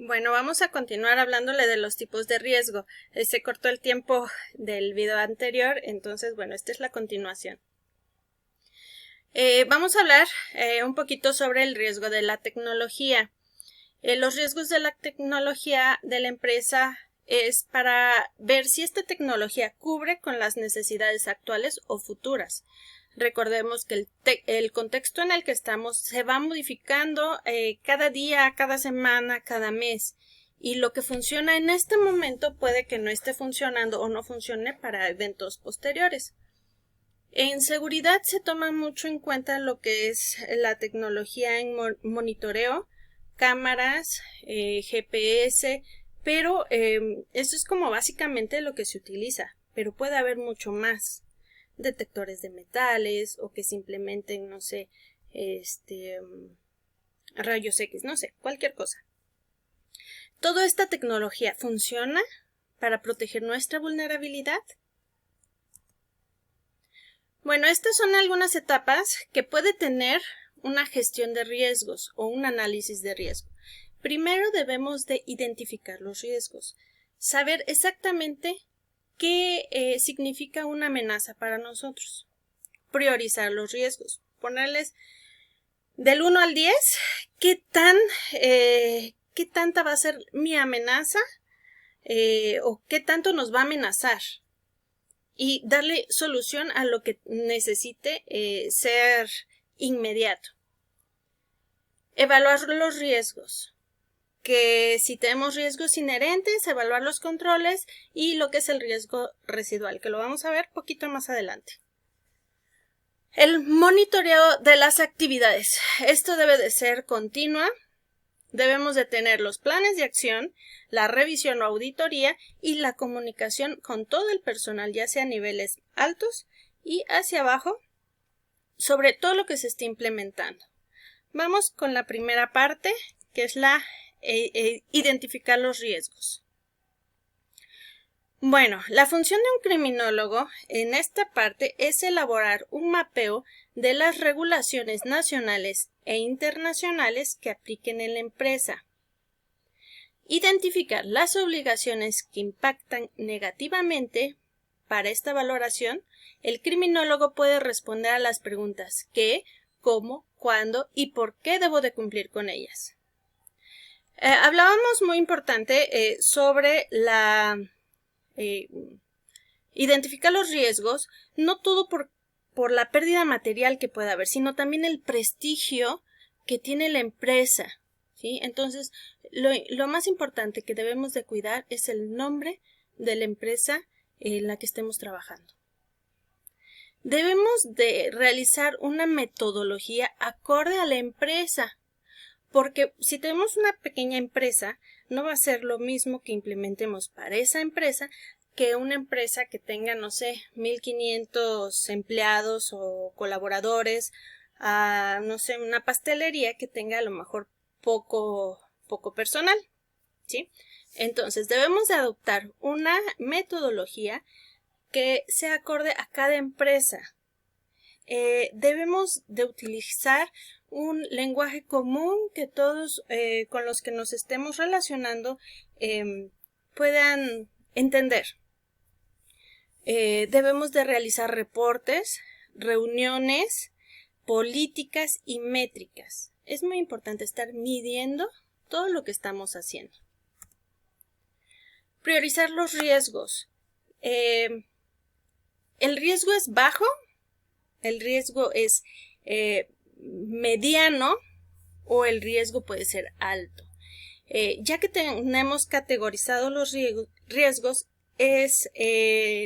Bueno, vamos a continuar hablándole de los tipos de riesgo. Se cortó el tiempo del video anterior, entonces, bueno, esta es la continuación. Vamos a hablar un poquito sobre el riesgo de la tecnología. Los riesgos de la tecnología de la empresa es para ver si esta tecnología cubre con las necesidades actuales o futuras. Recordemos que el contexto en el que estamos se va modificando cada día, cada semana, cada mes. Y lo que funciona en este momento puede que no esté funcionando o no funcione para eventos posteriores. En seguridad se toma mucho en cuenta lo que es la tecnología en monitoreo, cámaras, GPS, pero eso es como básicamente lo que se utiliza, pero puede haber mucho más. Detectores de metales o que se implementen, no sé, rayos X, no sé, cualquier cosa. ¿Toda esta tecnología funciona para proteger nuestra vulnerabilidad? Bueno, estas son algunas etapas que puede tener una gestión de riesgos o un análisis de riesgo. Primero debemos de identificar los riesgos, saber exactamente ¿qué significa una amenaza para nosotros? Priorizar los riesgos, ponerles del 1 al 10, ¿qué tanta va a ser mi amenaza o qué tanto nos va a amenazar? Y darle solución a lo que necesite ser inmediato. Evaluar los riesgos. Que si tenemos riesgos inherentes, evaluar los controles y lo que es el riesgo residual, que lo vamos a ver poquito más adelante. El monitoreo de las actividades. Esto debe de ser continua. Debemos de tener los planes de acción, la revisión o auditoría y la comunicación con todo el personal, ya sea a niveles altos y hacia abajo, sobre todo lo que se está implementando. Vamos con la primera parte, que es la identificar los riesgos. Bueno, la función de un criminólogo en esta parte es elaborar un mapeo de las regulaciones nacionales e internacionales que apliquen en la empresa. Identificar las obligaciones que impactan negativamente. Para esta valoración, el criminólogo puede responder a las preguntas ¿qué?, ¿cómo?, ¿cuándo? y ¿por qué debo de cumplir con ellas? Hablábamos muy importante sobre la identificar los riesgos, no todo por la pérdida material que pueda haber, sino también el prestigio que tiene la empresa, ¿sí? Entonces, lo más importante que debemos de cuidar es el nombre de la empresa en la que estemos trabajando. Debemos de realizar una metodología acorde a la empresa. Porque si tenemos una pequeña empresa, no va a ser lo mismo que implementemos para esa empresa que una empresa que tenga, no sé, 1500 empleados o colaboradores, no sé, una pastelería que tenga a lo mejor poco personal, ¿sí? Entonces, debemos de adoptar una metodología que sea acorde a cada empresa. Debemos de utilizar un lenguaje común que todos con los que nos estemos relacionando puedan entender. Debemos de realizar reportes, reuniones, políticas y métricas. Es muy importante estar midiendo todo lo que estamos haciendo. Priorizar los riesgos. ¿El riesgo es bajo? ¿El riesgo es mediano o el riesgo puede ser alto? Ya que tenemos categorizado los riesgos, es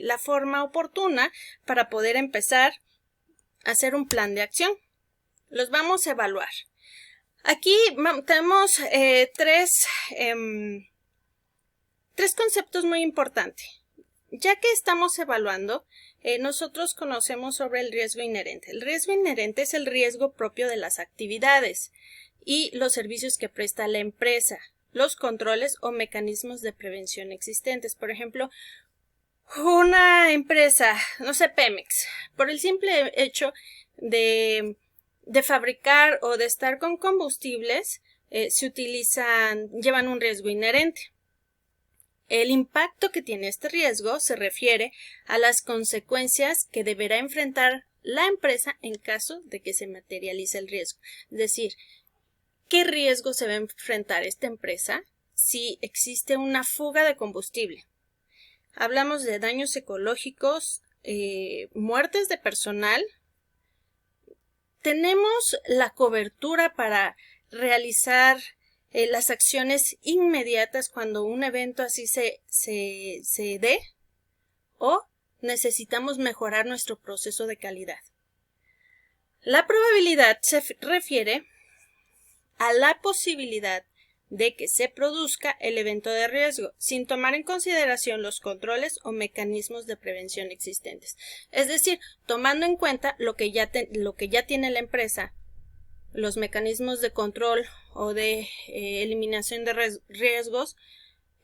la forma oportuna para poder empezar a hacer un plan de acción. Los vamos a evaluar. Aquí tenemos tres conceptos muy importantes. Ya que estamos evaluando, nosotros conocemos sobre el riesgo inherente. El riesgo inherente es el riesgo propio de las actividades y los servicios que presta la empresa, los controles o mecanismos de prevención existentes. Por ejemplo, una empresa, no sé, Pemex, por el simple hecho de fabricar o de estar con combustibles, llevan un riesgo inherente. El impacto que tiene este riesgo se refiere a las consecuencias que deberá enfrentar la empresa en caso de que se materialice el riesgo. Es decir, ¿qué riesgo se va a enfrentar esta empresa si existe una fuga de combustible? Hablamos de daños ecológicos, muertes de personal. Tenemos la cobertura para realizar las acciones inmediatas cuando un evento así se dé, o necesitamos mejorar nuestro proceso de calidad. La probabilidad se refiere a la posibilidad de que se produzca el evento de riesgo sin tomar en consideración los controles o mecanismos de prevención existentes. Es decir, tomando en cuenta lo que ya tiene la empresa, los mecanismos de control o de eliminación de riesgos,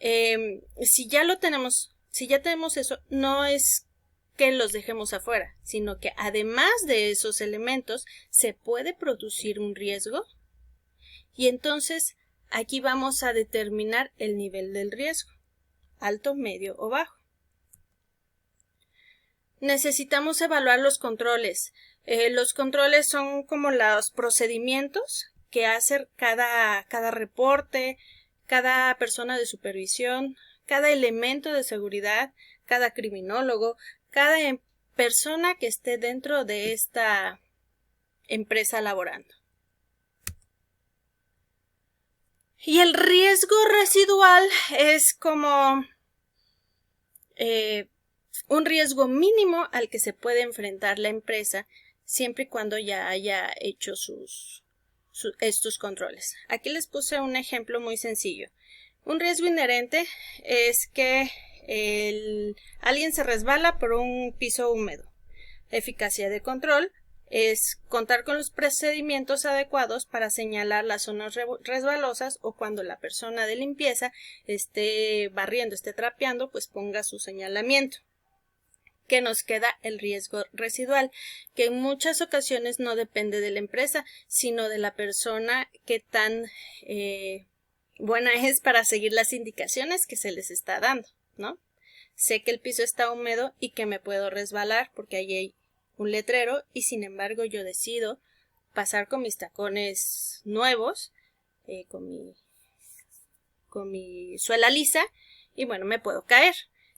si ya tenemos eso, no es que los dejemos afuera, sino que además de esos elementos se puede producir un riesgo, y entonces aquí vamos a determinar el nivel del riesgo, alto, medio o bajo. Necesitamos evaluar los controles. Los controles son como los procedimientos que hace cada reporte, cada persona de supervisión, cada elemento de seguridad, cada criminólogo, cada persona que esté dentro de esta empresa laborando. Y el riesgo residual es como un riesgo mínimo al que se puede enfrentar la empresa siempre y cuando ya haya hecho estos controles. Aquí les puse un ejemplo muy sencillo. Un riesgo inherente es que alguien se resbala por un piso húmedo. Eficacia de control es contar con los procedimientos adecuados para señalar las zonas resbalosas, o cuando la persona de limpieza esté barriendo, esté trapeando, pues ponga su señalamiento. Que nos queda el riesgo residual, que en muchas ocasiones no depende de la empresa, sino de la persona que tan buena es para seguir las indicaciones que se les está dando, ¿no? Sé que el piso está húmedo y que me puedo resbalar porque allí hay un letrero, y sin embargo yo decido pasar con mis tacones nuevos, con mi suela lisa, y bueno, me puedo caer.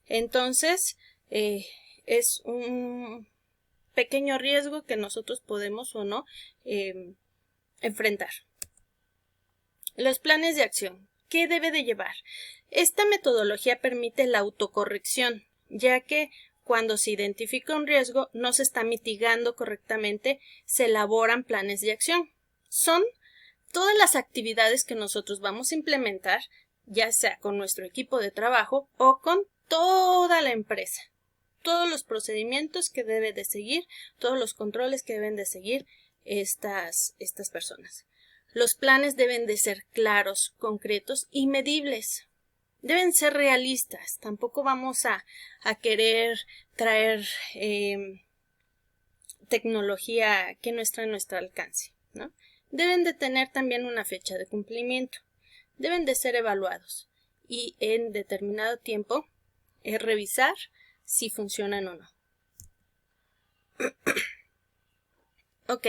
Entonces es un pequeño riesgo que nosotros podemos o no enfrentar. Los planes de acción. ¿Qué debe de llevar? Esta metodología permite la autocorrección, ya que cuando se identifica un riesgo no se está mitigando correctamente, se elaboran planes de acción. Son todas las actividades que nosotros vamos a implementar, ya sea con nuestro equipo de trabajo o con toda la empresa. Todos los procedimientos que debe de seguir, todos los controles que deben de seguir estas personas. Los planes deben de ser claros, concretos y medibles. Deben ser realistas. Tampoco vamos a querer traer tecnología que no está a nuestro alcance, ¿no? Deben de tener también una fecha de cumplimiento. Deben de ser evaluados y en determinado tiempo revisar si funcionan o no. Ok,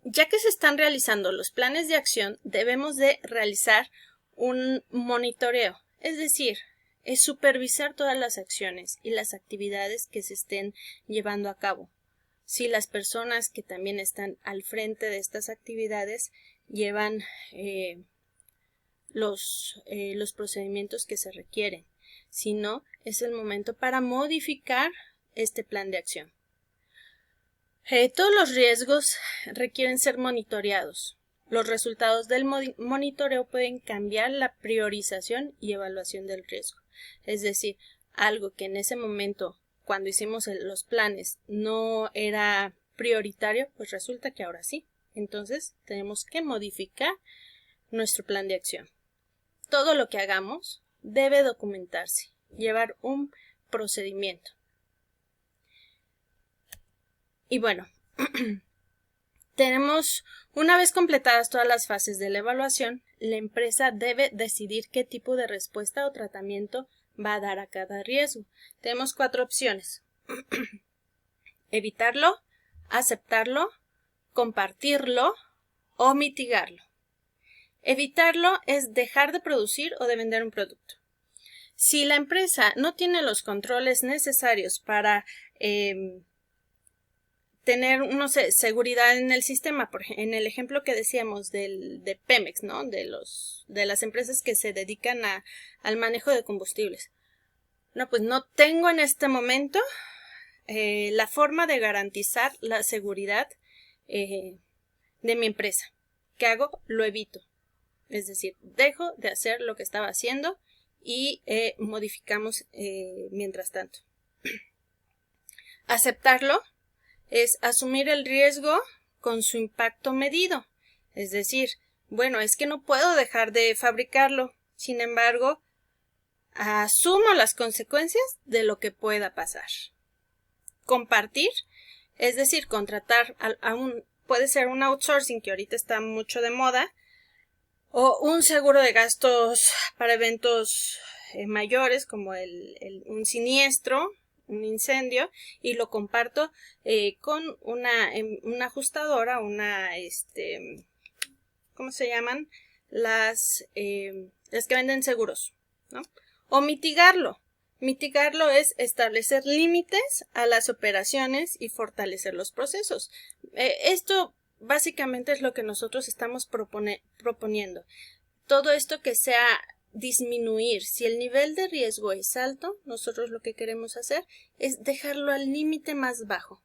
ya que se están realizando los planes de acción, debemos de realizar un monitoreo, es decir, es supervisar todas las acciones y las actividades que se estén llevando a cabo. Si las personas que también están al frente de estas actividades llevan los procedimientos que se requieren. Si no, es el momento para modificar este plan de acción. Todos los riesgos requieren ser monitoreados. Los resultados del monitoreo pueden cambiar la priorización y evaluación del riesgo. Es decir, algo que en ese momento, cuando hicimos los planes, no era prioritario, pues resulta que ahora sí. Entonces, tenemos que modificar nuestro plan de acción. Todo lo que hagamos debe documentarse, llevar un procedimiento. Y bueno, Una vez completadas todas las fases de la evaluación, la empresa debe decidir qué tipo de respuesta o tratamiento va a dar a cada riesgo. Tenemos 4 opciones: evitarlo, aceptarlo, compartirlo o mitigarlo. Evitarlo es dejar de producir o de vender un producto. Si la empresa no tiene los controles necesarios para tener, no sé, seguridad en el sistema, en el ejemplo que decíamos de Pemex, ¿no? De las empresas que se dedican al manejo de combustibles. No, pues no tengo en este momento la forma de garantizar la seguridad de mi empresa. ¿Qué hago? Lo evito. Es decir, dejo de hacer lo que estaba haciendo y modificamos mientras tanto. Aceptarlo es asumir el riesgo con su impacto medido. Es decir, bueno, es que no puedo dejar de fabricarlo. Sin embargo, asumo las consecuencias de lo que pueda pasar. Compartir, es decir, contratar puede ser un outsourcing que ahorita está mucho de moda, o un seguro de gastos para eventos mayores como un siniestro, un incendio, y lo comparto con una ajustadora, ¿cómo se llaman? Las que venden seguros, ¿no? O mitigarlo. Mitigarlo es establecer límites a las operaciones y fortalecer los procesos. Esto básicamente es lo que nosotros estamos proponiendo. Todo esto que sea disminuir. Si el nivel de riesgo es alto, nosotros lo que queremos hacer es dejarlo al límite más bajo.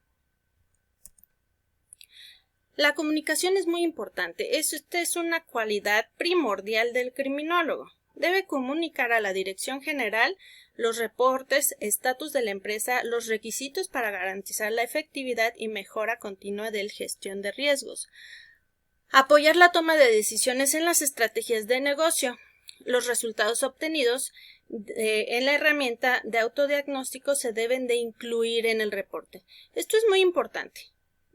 La comunicación es muy importante. Esta es una cualidad primordial del criminólogo. Debe comunicar a la dirección general los reportes, estatus de la empresa, los requisitos para garantizar la efectividad y mejora continua de la gestión de riesgos. Apoyar la toma de decisiones en las estrategias de negocio. Los resultados obtenidos en la herramienta de autodiagnóstico se deben de incluir en el reporte. Esto es muy importante.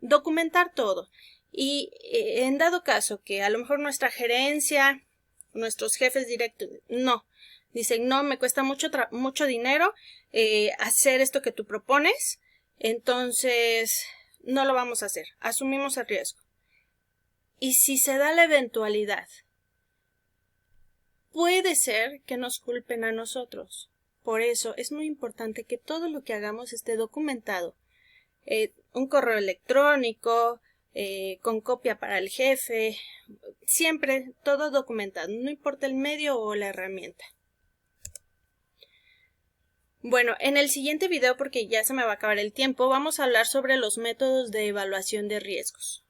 Documentar todo. Y en dado caso que a lo mejor nuestra gerencia, nuestros jefes directos, dicen, no, me cuesta mucho dinero hacer esto que tú propones, entonces no lo vamos a hacer. Asumimos el riesgo. Y si se da la eventualidad, puede ser que nos culpen a nosotros. Por eso es muy importante que todo lo que hagamos esté documentado. Un correo electrónico, con copia para el jefe, siempre todo documentado, no importa el medio o la herramienta. Bueno, en el siguiente video, porque ya se me va a acabar el tiempo, vamos a hablar sobre los métodos de evaluación de riesgos.